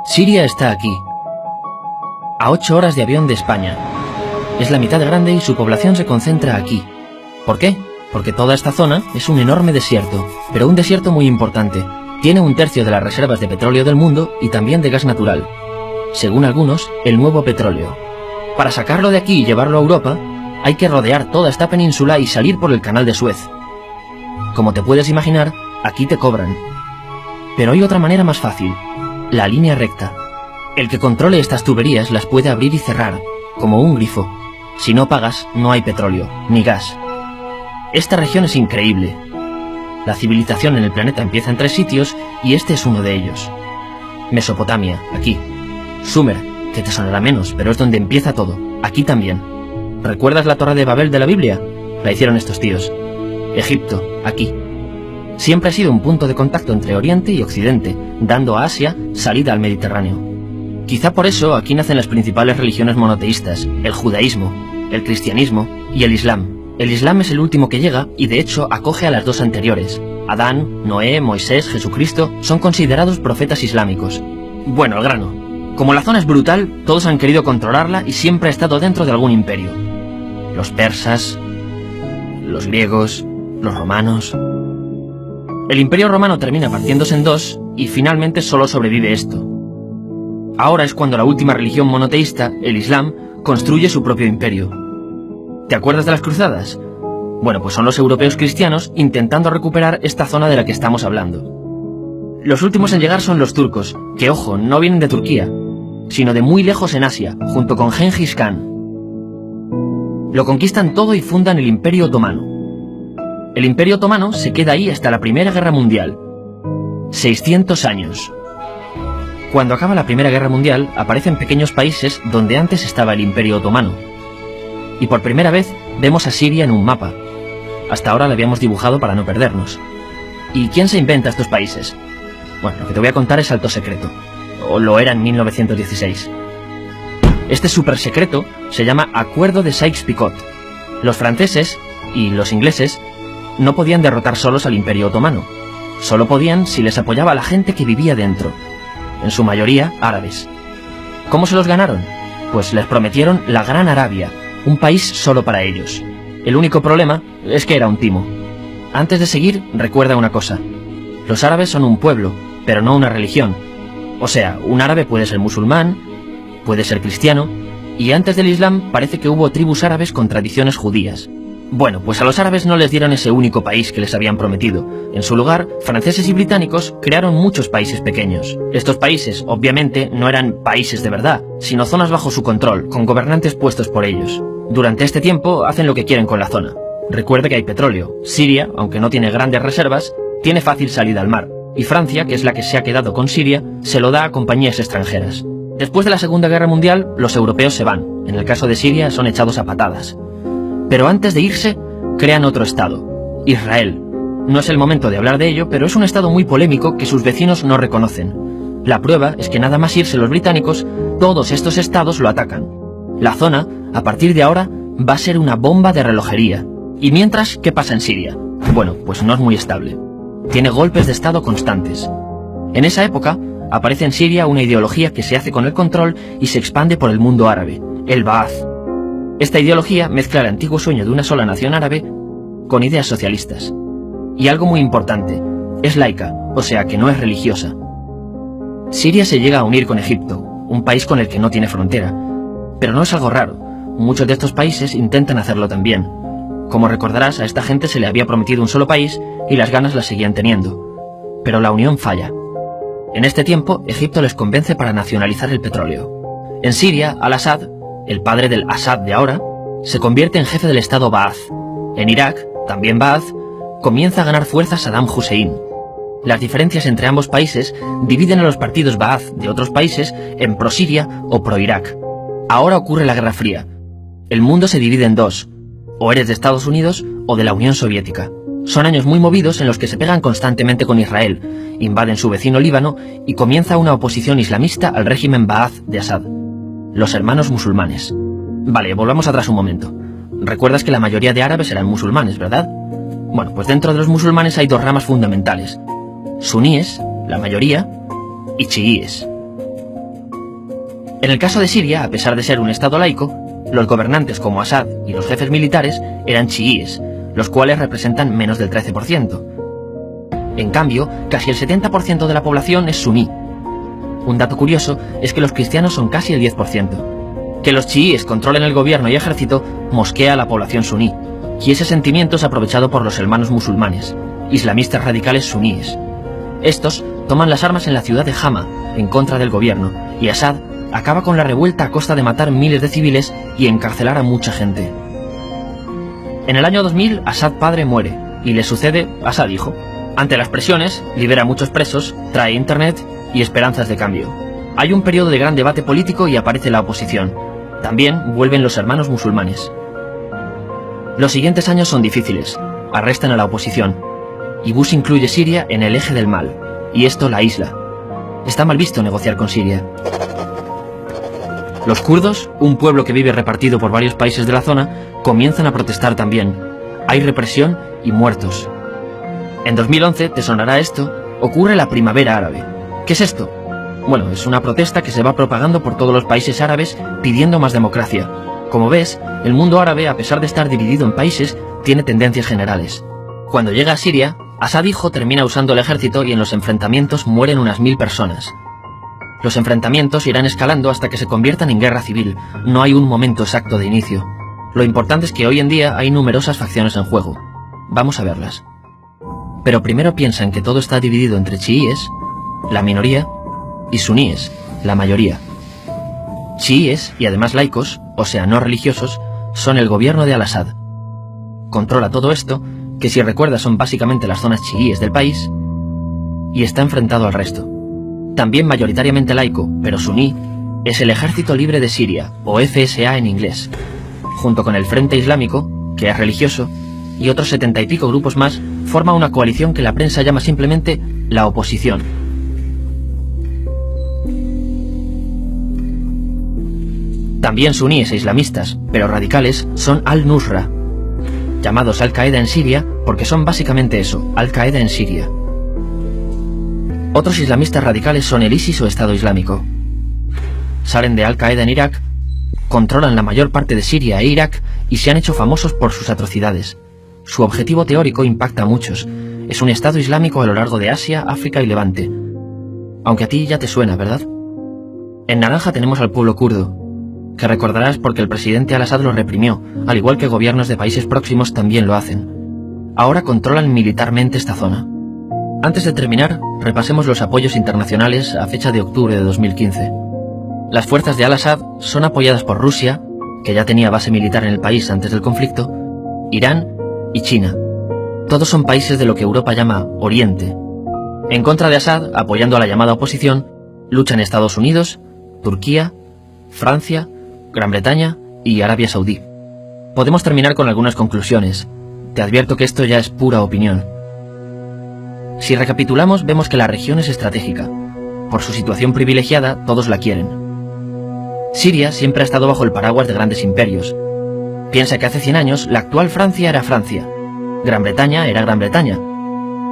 Siria está aquí, a 8 horas de avión de España. Es la mitad de grande y su población se concentra aquí. ¿Por qué? Porque toda esta zona es un enorme desierto, pero un desierto muy importante. Tiene 1/3 de las reservas de petróleo del mundo y también de gas natural. Según algunos, el nuevo petróleo. Para sacarlo de aquí y llevarlo a Europa, hay que rodear toda esta península y salir por el canal de Suez. Como te puedes imaginar, aquí te cobran. Pero hay otra manera más fácil, la línea recta. El que controle estas tuberías las puede abrir y cerrar, como un grifo. Si no pagas, no hay petróleo, ni gas. Esta región es increíble. La civilización en el planeta empieza en 3 sitios y este es uno de ellos. Mesopotamia, aquí. Sumer, que te sonará menos, pero es donde empieza todo, aquí también. ¿Recuerdas la Torre de Babel de la Biblia? La hicieron estos tíos. Egipto, aquí. Siempre ha sido un punto de contacto entre Oriente y Occidente, dando a Asia salida al Mediterráneo. Quizá por eso aquí nacen las principales religiones monoteístas, el judaísmo, el cristianismo y el islam. El islam es el último que llega y de hecho acoge a las 2 anteriores. Adán, Noé, Moisés, Jesucristo son considerados profetas islámicos. Bueno, al grano. Como la zona es brutal, todos han querido controlarla y siempre ha estado dentro de algún imperio. Los persas, los griegos, los romanos. El imperio romano termina partiéndose en 2 y finalmente solo sobrevive esto. Ahora es cuando la última religión monoteísta, el islam, construye su propio imperio. ¿Te acuerdas de las cruzadas? Bueno, pues son los europeos cristianos intentando recuperar esta zona de la que estamos hablando. Los últimos en llegar son los turcos, que ojo, no vienen de Turquía, sino de muy lejos en Asia, junto con Gengis Khan. Lo conquistan todo y fundan el Imperio Otomano. El Imperio Otomano se queda ahí hasta la Primera Guerra Mundial. 600 años. Cuando acaba la Primera Guerra Mundial, aparecen pequeños países donde antes estaba el Imperio Otomano. Y por primera vez vemos a Siria en un mapa. Hasta ahora la habíamos dibujado para no perdernos. ¿Y quién se inventa estos países? Bueno, lo que te voy a contar es alto secreto. O lo era en 1916. Este súper secreto se llama Acuerdo de Sykes-Picot. Los franceses y los ingleses no podían derrotar solos al Imperio Otomano. Solo podían si les apoyaba la gente que vivía dentro. En su mayoría árabes. ¿Cómo se los ganaron? Pues les prometieron la Gran Arabia, un país solo para ellos. El único problema es que era un timo. Antes de seguir, recuerda una cosa. Los árabes son un pueblo, pero no una religión. O sea, un árabe puede ser musulmán, puede ser cristiano, y antes del Islam parece que hubo tribus árabes con tradiciones judías. Bueno, pues a los árabes no les dieron ese único país que les habían prometido. En su lugar, franceses y británicos crearon muchos países pequeños. Estos países, obviamente, no eran países de verdad, sino zonas bajo su control, con gobernantes puestos por ellos. Durante este tiempo hacen lo que quieren con la zona. Recuerda que hay petróleo. Siria, aunque no tiene grandes reservas, tiene fácil salida al mar. Y Francia, que es la que se ha quedado con Siria, se lo da a compañías extranjeras. Después de la Segunda Guerra Mundial, los europeos se van. En el caso de Siria, son echados a patadas. Pero antes de irse, crean otro estado, Israel. No es el momento de hablar de ello, pero es un estado muy polémico que sus vecinos no reconocen. La prueba es que nada más irse los británicos, todos estos estados lo atacan. La zona, a partir de ahora, va a ser una bomba de relojería. Y mientras, ¿qué pasa en Siria? Bueno, pues no es muy estable. Tiene golpes de estado constantes. En esa época, aparece en Siria una ideología que se hace con el control y se expande por el mundo árabe, el Ba'ath. Esta ideología mezcla el antiguo sueño de una sola nación árabe con ideas socialistas. Y algo muy importante, es laica, o sea que no es religiosa. Siria se llega a unir con Egipto, un país con el que no tiene frontera. Pero no es algo raro, muchos de estos países intentan hacerlo también. Como recordarás, a esta gente se le había prometido un solo país y las ganas las seguían teniendo. Pero la unión falla. En este tiempo, Egipto les convence para nacionalizar el petróleo. En Siria, Al-Assad, el padre del Assad de ahora, se convierte en jefe del estado Ba'ath. En Irak, también Ba'ath, comienza a ganar fuerza Saddam Hussein. Las diferencias entre ambos países dividen a los partidos Ba'ath de otros países en pro-Siria o pro-Irak. Ahora ocurre la Guerra Fría. El mundo se divide en 2. O eres de Estados Unidos o de la Unión Soviética. Son años muy movidos en los que se pegan constantemente con Israel, invaden su vecino Líbano y comienza una oposición islamista al régimen Ba'ath de Assad. Los hermanos musulmanes. Vale, volvamos atrás un momento. Recuerdas que la mayoría de árabes eran musulmanes, ¿verdad? Bueno, pues dentro de los musulmanes hay 2 ramas fundamentales. Suníes, la mayoría, y chiíes. En el caso de Siria, a pesar de ser un estado laico, los gobernantes como Assad y los jefes militares eran chiíes, los cuales representan menos del 13%. En cambio, casi el 70% de la población es suní. Un dato curioso es que los cristianos son casi el 10%. Que los chiíes controlen el gobierno y ejército mosquea a la población suní, y ese sentimiento es aprovechado por los hermanos musulmanes, islamistas radicales suníes. Estos toman las armas en la ciudad de Hama, en contra del gobierno, y Assad acaba con la revuelta a costa de matar miles de civiles y encarcelar a mucha gente. En el año 2000, Assad padre muere, y le sucede Assad hijo. Ante las presiones, libera a muchos presos, trae internet y esperanzas de cambio. Hay un periodo de gran debate político y aparece la oposición. También vuelven los hermanos musulmanes. Los siguientes años son difíciles. Arrestan a la oposición. Y Bush incluye Siria en el eje del mal, y esto la aísla. Está mal visto negociar con Siria. Los kurdos, un pueblo que vive repartido por varios países de la zona, comienzan a protestar también. Hay represión y muertos. En 2011, te sonará esto, ocurre la Primavera Árabe. ¿Qué es esto? Bueno, es una protesta que se va propagando por todos los países árabes pidiendo más democracia. Como ves, el mundo árabe, a pesar de estar dividido en países, tiene tendencias generales. Cuando llega a Siria, Assad hijo termina usando el ejército y en los enfrentamientos mueren unas 1000 personas. Los enfrentamientos irán escalando hasta que se conviertan en guerra civil. No hay un momento exacto de inicio. Lo importante es que hoy en día hay numerosas facciones en juego. Vamos a verlas. Pero primero piensa en que todo está dividido entre chiíes, la minoría, y suníes, la mayoría. Chiíes, y además laicos, o sea, no religiosos, son el gobierno de Al-Assad. Controla todo esto, que si recuerdas son básicamente las zonas chiíes del país, y está enfrentado al resto. También mayoritariamente laico, pero suní, es el Ejército Libre de Siria, o FSA en inglés, junto con el Frente Islámico, que es religioso, y otros 70 y pico grupos más, forma una coalición que la prensa llama simplemente la oposición. También suníes e islamistas, pero radicales, son Al-Nusra, llamados Al-Qaeda en Siria porque son básicamente eso, Al-Qaeda en Siria. Otros islamistas radicales son el ISIS o Estado Islámico. Salen de Al-Qaeda en Irak, controlan la mayor parte de Siria e Irak y se han hecho famosos por sus atrocidades. Su objetivo teórico impacta a muchos. Es un Estado Islámico a lo largo de Asia, África y Levante. Aunque a ti ya te suena, ¿verdad? En naranja tenemos al pueblo kurdo, que recordarás porque el presidente Al-Assad lo reprimió, al igual que gobiernos de países próximos también lo hacen. Ahora controlan militarmente esta zona. Antes de terminar, repasemos los apoyos internacionales a fecha de octubre de 2015. Las fuerzas de Al-Assad son apoyadas por Rusia, que ya tenía base militar en el país antes del conflicto, Irán y China. Todos son países de lo que Europa llama Oriente. En contra de Assad, apoyando a la llamada oposición, luchan Estados Unidos, Turquía, Francia, Gran Bretaña y Arabia Saudí. Podemos terminar con algunas conclusiones. Te advierto que esto ya es pura opinión. Si recapitulamos, vemos que la región es estratégica. Por su situación privilegiada, todos la quieren. Siria siempre ha estado bajo el paraguas de grandes imperios. Piensa que hace 100 años la actual Francia era Francia, Gran Bretaña era Gran Bretaña.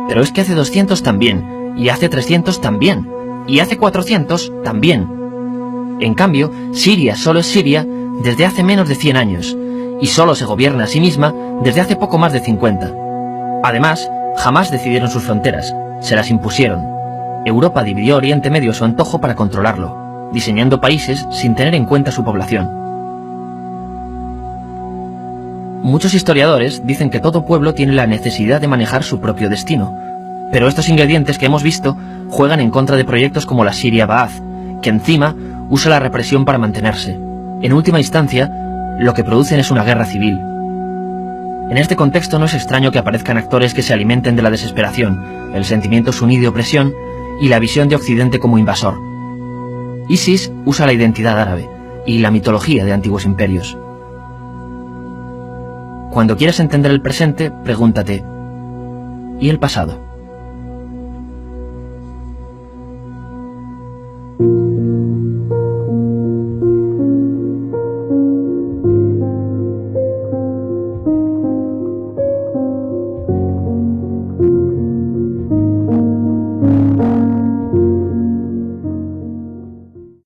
Pero es que hace 200 también, y hace 300 también, y hace 400 también. En cambio, Siria solo es Siria desde hace menos de 100 años, y solo se gobierna a sí misma desde hace poco más de 50. Además, jamás decidieron sus fronteras, se las impusieron. Europa dividió Oriente Medio a su antojo para controlarlo, diseñando países sin tener en cuenta su población. Muchos historiadores dicen que todo pueblo tiene la necesidad de manejar su propio destino, pero estos ingredientes que hemos visto juegan en contra de proyectos como la Siria Ba'ath, que encima usa la represión para mantenerse. En última instancia, lo que producen es una guerra civil. En este contexto no es extraño que aparezcan actores que se alimenten de la desesperación, el sentimiento suní de opresión y la visión de Occidente como invasor. ISIS usa la identidad árabe y la mitología de antiguos imperios. Cuando quieras entender el presente, pregúntate, ¿y el pasado?